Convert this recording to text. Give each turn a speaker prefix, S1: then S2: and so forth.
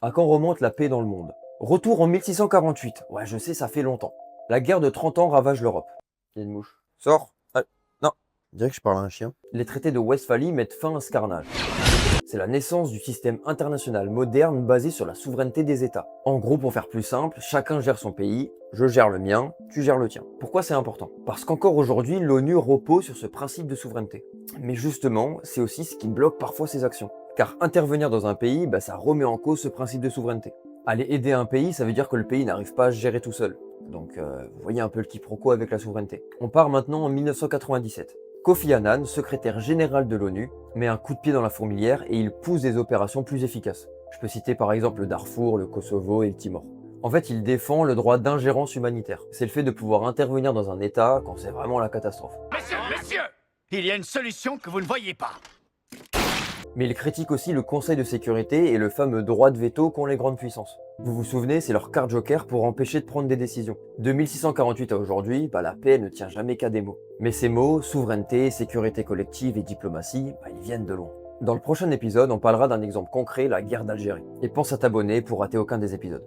S1: À quand remonte la paix dans le monde? Retour en 1648. Ouais, je sais, ça fait longtemps. La guerre de 30 ans ravage l'Europe. Il y a une mouche. Sors. Ah, non.
S2: On dirait que je parle à un chien.
S1: Les traités de Westphalie mettent fin à ce carnage. C'est la naissance du système international moderne basé sur la souveraineté des États. En gros, pour faire plus simple, chacun gère son pays, je gère le mien, tu gères le tien. Pourquoi c'est important? Parce qu'encore aujourd'hui, l'ONU repose sur ce principe de souveraineté. Mais justement, c'est aussi ce qui bloque parfois ses actions. Car intervenir dans un pays, ça remet en cause ce principe de souveraineté. Aller aider un pays, ça veut dire que le pays n'arrive pas à se gérer tout seul. Donc vous voyez un peu le quiproquo avec la souveraineté. On part maintenant en 1997. Kofi Annan, secrétaire général de l'ONU, met un coup de pied dans la fourmilière et il pousse des opérations plus efficaces. Je peux citer par exemple le Darfour, le Kosovo et le Timor. En fait, il défend le droit d'ingérence humanitaire. C'est le fait de pouvoir intervenir dans un État quand c'est vraiment la catastrophe.
S3: Messieurs, il y a une solution que vous ne voyez pas.
S1: Mais il critique aussi le Conseil de sécurité et le fameux droit de veto qu'ont les grandes puissances. Vous vous souvenez, c'est leur carte joker pour empêcher de prendre des décisions. De 1648 à aujourd'hui, la paix ne tient jamais qu'à des mots. Mais ces mots, souveraineté, sécurité collective et diplomatie, ils viennent de loin. Dans le prochain épisode, on parlera d'un exemple concret, la guerre d'Algérie. Et pense à t'abonner pour rater aucun des épisodes.